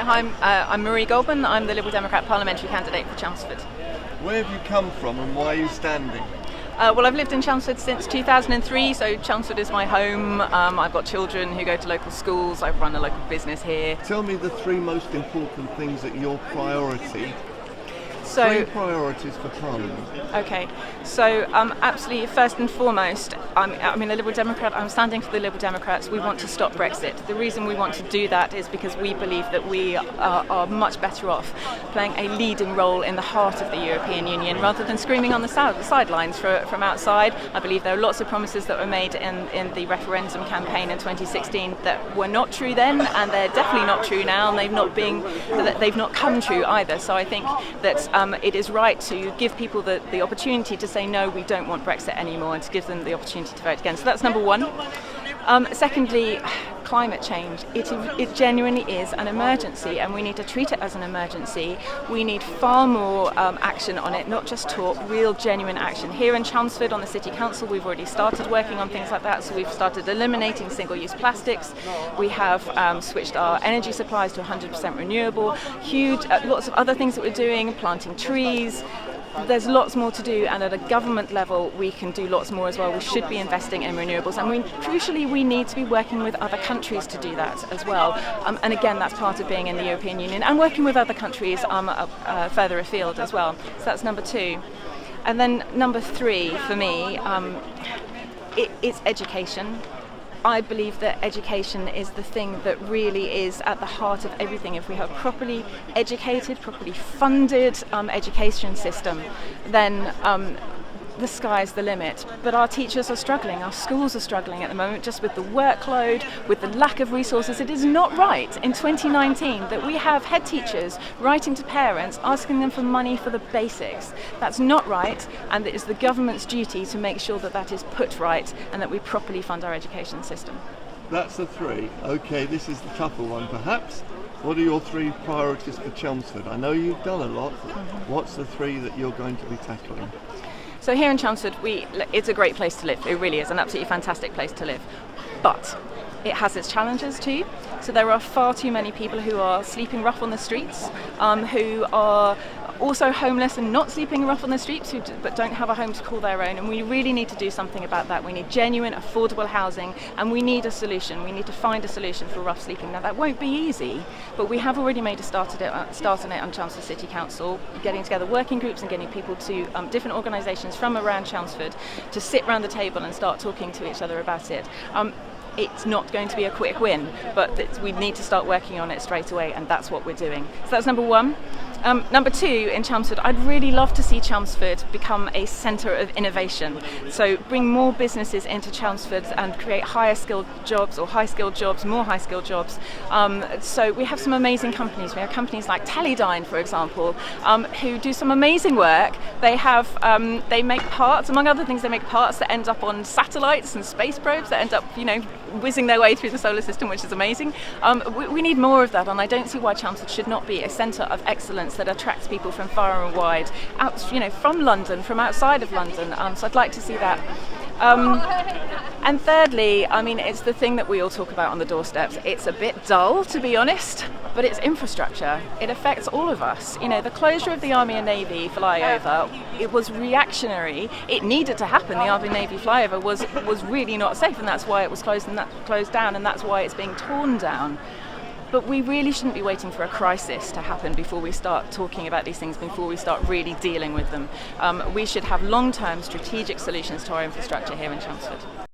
Hi, I'm Marie Goldman. I'm the Liberal Democrat parliamentary candidate for Chelmsford. Where have you come from and why are you standing? Well, I've lived in Chelmsford since 2003, so Chelmsford is my home. I've got children who go to local schools. I've run a local business here. Tell me the three most important things that your priority. So, Three priorities for Parliament. Okay, so absolutely, first and foremost, I'm a Liberal Democrat. I'm standing for the Liberal Democrats. We want to stop Brexit. The reason we want to do that is because we believe that we are much better off playing a leading role in the heart of the European Union rather than screaming on the sidelines from outside. I believe there are lots of promises that were made in the referendum campaign in 2016 that were not true then, and they're definitely not true now, and they've not come true either. So I think that it is right to give people the opportunity to say no, we don't want Brexit anymore, and to give them the opportunity to vote again. So that's number one. Secondly, climate change. It genuinely is an emergency, and we need to treat it as an emergency. We need far more action on it, not just talk, real genuine action. Here in Chelmsford on the City Council, we've already started working on things like that. So we've started eliminating single-use plastics. We have switched our energy supplies to 100% renewable. Lots of other things that we're doing, planting trees. There's lots more to do, and at a government level we can do lots more as well. We should be investing in renewables, and crucially we need to be working with other countries to do that as well. And again, that's part of being in the European Union and working with other countries further afield as well. So that's number two. And then number three for me, it's education. I believe that education is the thing that really is at the heart of everything. If we have properly educated, properly funded education system, then the sky's the limit. But our teachers are struggling, our schools are struggling at the moment, just with the workload, with the lack of resources. It is not right in 2019 that we have head teachers writing to parents, asking them for money for the basics. That's not right, and it is the government's duty to make sure that that is put right and that we properly fund our education system. That's the three. Okay, this is the tougher one perhaps. What are your three priorities for Chelmsford? I know you've done a lot. What's the three that you're going to be tackling? So here in Chelmsford, it's a great place to live. It really is an absolutely fantastic place to live. But it has its challenges too. So there are far too many people who are sleeping rough on the streets, who are also homeless and not sleeping rough on the streets, but don't have a home to call their own. And we really need to do something about that. We need genuine, affordable housing, and we need a solution. We need to find a solution for rough sleeping. Now that won't be easy, but we have already made a start on it on Chelmsford City Council, getting together working groups and getting people to different organisations from around Chelmsford to sit round the table and start talking to each other about it. It's not going to be a quick win, but we need to start working on it straight away, and that's what we're doing. So that's number one. Number two, in Chelmsford, I'd really love to see Chelmsford become a centre of innovation. So bring more businesses into Chelmsford and create higher skilled jobs, or more high skilled jobs. So we have some amazing companies. We have companies like Teledyne, for example, who do some amazing work. They make parts, among other things, they make parts that end up on satellites and space probes that end up, whizzing their way through the solar system, which is amazing. We need more of that, and I don't see why Chelmsford should not be a centre of excellence that attracts people from far and wide, out, from London, from outside of London. So I'd like to see that. And thirdly, it's the thing that we all talk about on the doorsteps. It's a bit dull, to be honest, but it's infrastructure. It affects all of us. The closure of the Army and Navy flyover, it was reactionary. It needed to happen. The Army and Navy flyover was really not safe, and that's why it was closed down, and that's why it's being torn down. But we really shouldn't be waiting for a crisis to happen before we start talking about these things, before we start really dealing with them. We should have long-term strategic solutions to our infrastructure here in Chelmsford.